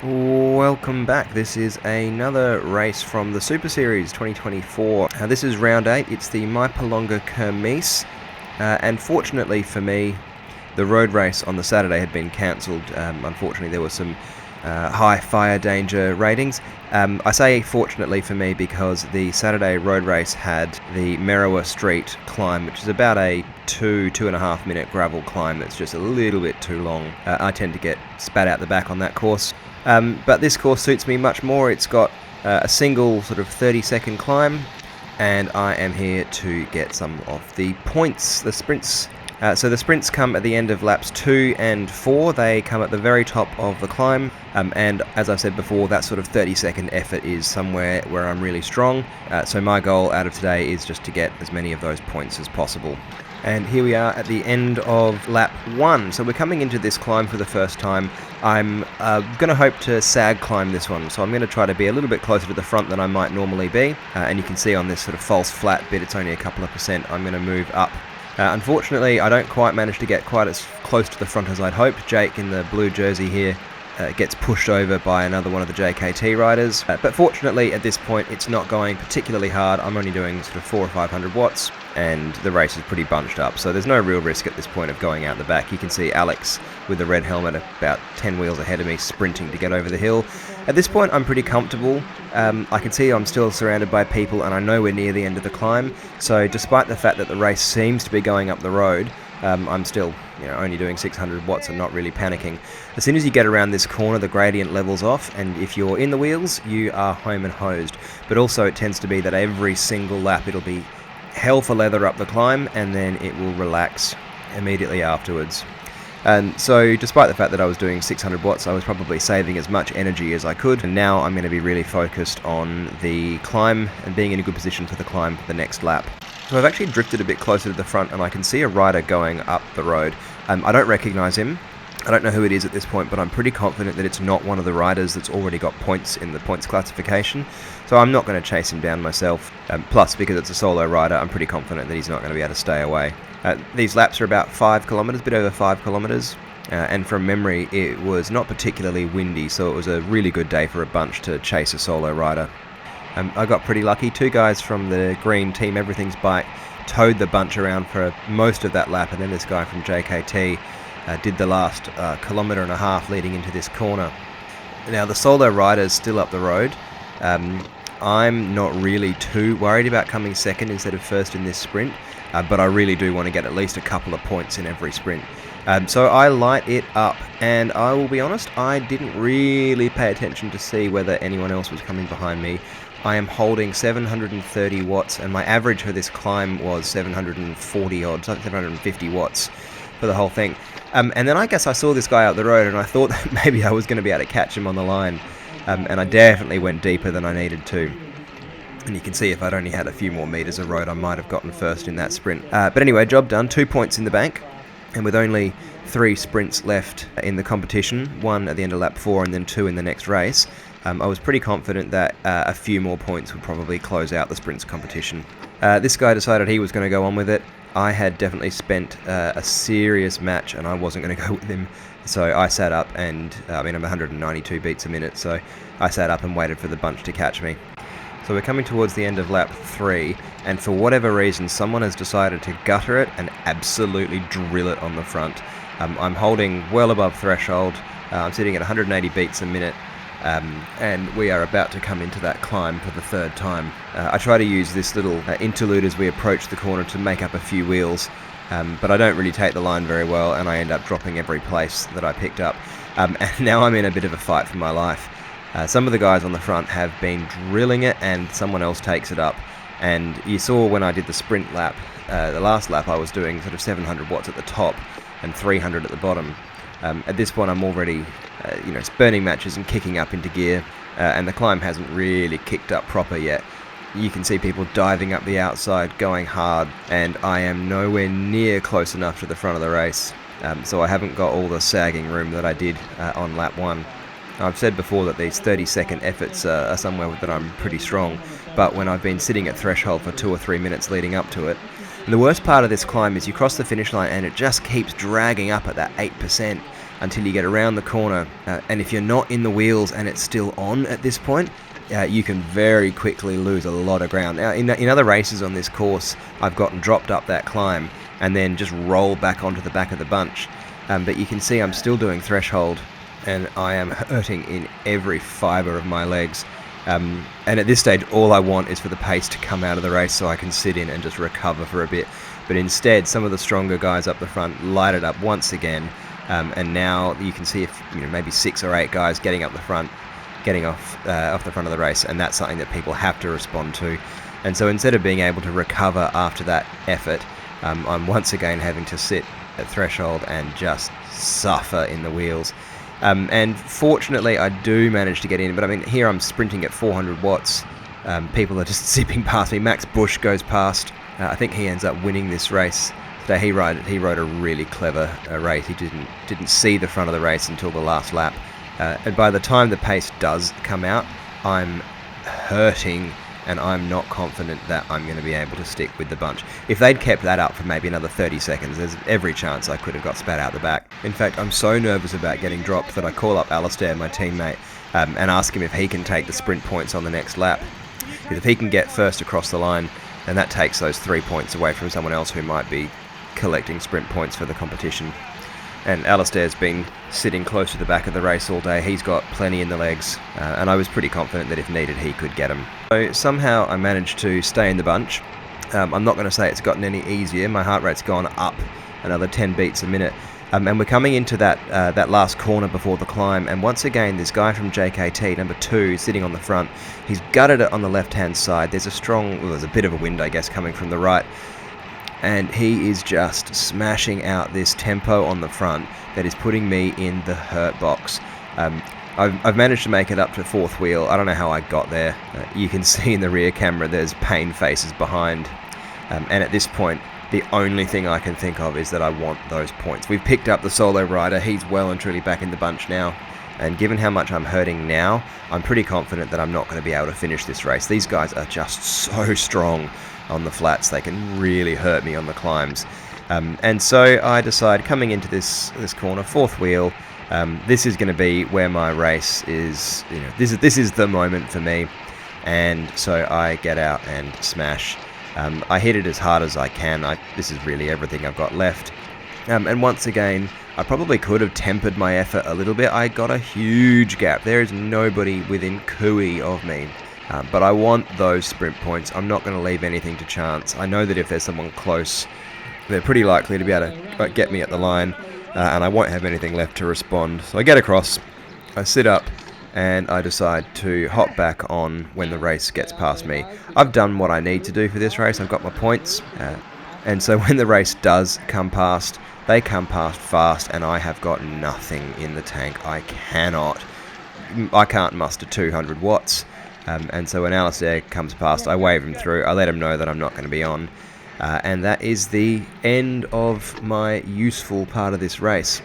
Welcome back. This is another race from the Super Series 2024. This is round 8. It's the Maipalonga Kermesse. And fortunately for me, the road race on the Saturday had been cancelled. Unfortunately, there was some high fire danger ratings. I say fortunately for me because the Saturday road race had the Merriwa Street climb, which is about a 2.5 minute gravel climb that's just a little bit too long. I tend to get spat out the back on that course. But this course suits me much more. It's got a single sort of 30-second climb, and I am here to get some of the points, the sprints. So the sprints come at the end of laps 2 and 4. They come at the very top of the climb, and as I've said before, that sort of 30-second effort is somewhere where I'm really strong. So my goal out of today is just to get as many of those points as possible. And here we are at the end of lap 1. So we're coming into this climb for the first time. I'm going to hope to sag climb this one. So I'm going to try to be a little bit closer to the front than I might normally be. And you can see on this sort of false flat bit, it's only a couple of percent. I'm going to move up. Unfortunately, I don't quite manage to get quite as close to the front as I'd hoped. Jake in the blue jersey here gets pushed over by another one of the JKT riders. But fortunately, at this point, it's not going particularly hard. I'm only doing sort of 400 or 500 watts, and the race is pretty bunched up. So there's no real risk at this point of going out the back. You can see Alex with the red helmet about 10 wheels ahead of me, sprinting to get over the hill. At this point, I'm pretty comfortable. I can see I'm still surrounded by people, and I know we're near the end of the climb. So despite the fact that the race seems to be going up the road, I'm still only doing 600 watts and not really panicking. As soon as you get around this corner, the gradient levels off, and if you're in the wheels, you are home and hosed. But also it tends to be that every single lap it'll be hell for leather up the climb, and then it will relax immediately afterwards. And so despite the fact that I was doing 600 watts, I was probably saving as much energy as I could, and now I'm going to be really focused on the climb and being in a good position for the climb for the next lap. So I've actually drifted a bit closer to the front, and I can see a rider going up the road. I don't recognise him. I don't know who it is at this point, but I'm pretty confident that it's not one of the riders that's already got points in the points classification. So I'm not going to chase him down myself. Plus, because it's a solo rider, I'm pretty confident that he's not going to be able to stay away. These laps are about 5 kilometres, a bit over 5 kilometres. And from memory, it was not particularly windy, so it was a really good day for a bunch to chase a solo rider. I got pretty lucky. 2 guys from the green Team Everything's bike towed the bunch around for most of that lap, and then this guy from JKT did the last 1.5 kilometres leading into this corner. Now the solo rider's still up the road. I'm not really too worried about coming second instead of first in this sprint, but I really do want to get at least a couple of points in every sprint. So I light it up, and I will be honest, I didn't really pay attention to see whether anyone else was coming behind me. I am holding 730 watts, and my average for this climb was 740 odd, 750 watts for the whole thing. And then I guess I saw this guy out the road, and I thought that maybe I was going to be able to catch him on the line. And I definitely went deeper than I needed to. And you can see if I'd only had a few more meters of road, I might have gotten first in that sprint. But anyway, job done, 2 points in the bank. And with only 3 sprints left in the competition, 1 at the end of lap 4 and then 2 in the next race, I was pretty confident that a few more points would probably close out the sprints competition. This guy decided he was going to go on with it. I had definitely spent a serious match, and I wasn't going to go with him. So I sat up, and I'm 192 beats a minute, so I sat up and waited for the bunch to catch me. So we're coming towards the end of lap 3, and for whatever reason, someone has decided to gutter it and absolutely drill it on the front. I'm holding well above threshold. I'm sitting at 180 beats a minute. And we are about to come into that climb for the 3rd time. I try to use this little interlude as we approach the corner to make up a few wheels, but I don't really take the line very well, and I end up dropping every place that I picked up. And now I'm in a bit of a fight for my life. Some of the guys on the front have been drilling it, and someone else takes it up. And you saw when I did the sprint lap, the last lap I was doing sort of 700 watts at the top and 300 at the bottom. At this point I'm already burning matches and kicking up into gear, and the climb hasn't really kicked up proper yet. You can see people diving up the outside, going hard, and I am nowhere near close enough to the front of the race, so I haven't got all the sagging room that I did on lap 1. I've said before that these 30-second efforts are somewhere that I'm pretty strong, but when I've been sitting at threshold for 2 or 3 minutes leading up to it, and the worst part of this climb is you cross the finish line and it just keeps dragging up at that 8%. until you get around the corner. And if you're not in the wheels and it's still on at this point, you can very quickly lose a lot of ground. Now, in other races on this course, I've gotten dropped up that climb and then just rolled back onto the back of the bunch. But you can see I'm still doing threshold, and I am hurting in every fibre of my legs. And at this stage, all I want is for the pace to come out of the race so I can sit in and just recover for a bit. But instead, some of the stronger guys up the front light it up once again. And now you can see maybe 6 or 8 guys getting up the front, getting off the front of the race, and that's something that people have to respond to. And so instead of being able to recover after that effort, I'm once again having to sit at threshold and just suffer in the wheels. And fortunately, I do manage to get in, but I mean, here I'm sprinting at 400 watts. People are just zipping past me. Max Bush goes past. I think he ends up winning this race today. He rode a really clever race. He didn't see the front of the race until the last lap. And by the time the pace does come out, I'm hurting, and I'm not confident that I'm going to be able to stick with the bunch. If they'd kept that up for maybe another 30 seconds, there's every chance I could have got spat out the back. In fact, I'm so nervous about getting dropped that I call up Alistair, my teammate, and ask him if he can take the sprint points on the next lap. Because if he can get first across the line, then that takes those 3 points away from someone else who might be collecting sprint points for the competition. And Alistair's been sitting close to the back of the race all day. He's got plenty in the legs, and I was pretty confident that if needed he could get them. So somehow I managed to stay in the bunch. I'm not going to say it's gotten any easier. My heart rate's gone up another 10 beats a minute. And we're coming into that last corner before the climb, and once again this guy from JKT, number 2, sitting on the front. He's gutted it on the left-hand side. There's a bit of a wind, I guess, coming from the right. And he is just smashing out this tempo on the front that is putting me in the hurt box. I've managed to make it up to 4th wheel. I don't know how I got there. You can see in the rear camera there's pain faces behind. And at this point, the only thing I can think of is that I want those points. We've picked up the solo rider. He's well and truly back in the bunch now. And given how much I'm hurting now, I'm pretty confident that I'm not going to be able to finish this race. These guys are just so strong on the flats. They can really hurt me on the climbs. And so I decide, coming into this corner, 4th wheel, this is going to be where my race is. This is the moment for me. And so I get out and smash. I hit it as hard as I can. This is really everything I've got left. And once again, I probably could have tempered my effort a little bit. I got a huge gap. There is nobody within cooey of me. But I want those sprint points. I'm not going to leave anything to chance. I know that if there's someone close, they're pretty likely to be able to get me at the line, and I won't have anything left to respond. So I get across, I sit up, and I decide to hop back on when the race gets past me. I've done what I need to do for this race. I've got my points, and so when the race does come past, they come past fast, and I have got nothing in the tank. I can't muster 200 watts. And so when Alistair comes past, I wave him through. I let him know that I'm not going to be on. And that is the end of my useful part of this race.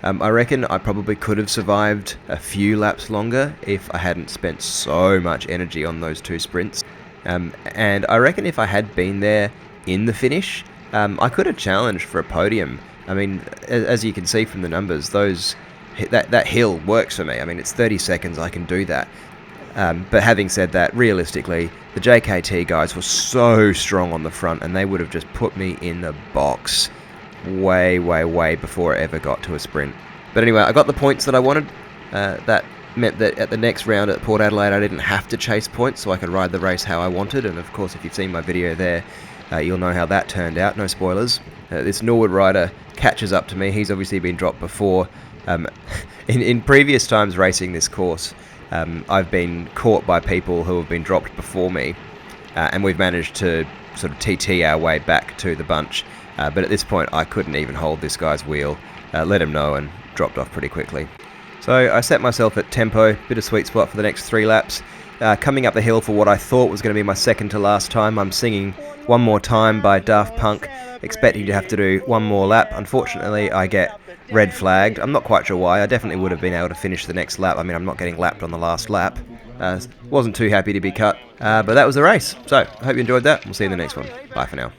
I reckon I probably could have survived a few laps longer if I hadn't spent so much energy on those 2 sprints. And I reckon if I had been there in the finish, I could have challenged for a podium. I mean, as you can see from the numbers, that hill works for me. I mean, it's 30 seconds, I can do that. But having said that, realistically, the JKT guys were so strong on the front, and they would have just put me in the box way, way, way before it ever got to a sprint. But anyway, I got the points that I wanted. That meant that at the next round at Port Adelaide, I didn't have to chase points, so I could ride the race how I wanted. And of course, if you've seen my video there, you'll know how that turned out. No spoilers. This Norwood rider catches up to me. He's obviously been dropped before. In previous times racing this course, I've been caught by people who have been dropped before me, and we've managed to sort of TT our way back to the bunch. But at this point, I couldn't even hold this guy's wheel. Let him know and dropped off pretty quickly. So I set myself at tempo, bit of sweet spot for the next 3 laps. Coming up the hill for what I thought was going to be my second to last time, I'm singing One More Time by Daft Punk, expecting to have to do one more lap. Unfortunately, I get red flagged. I'm not quite sure why. I definitely would have been able to finish the next lap. I mean, I'm not getting lapped on the last lap. Wasn't too happy to be cut, but that was the race. So, I hope you enjoyed that. We'll see you in the next one. Bye for now.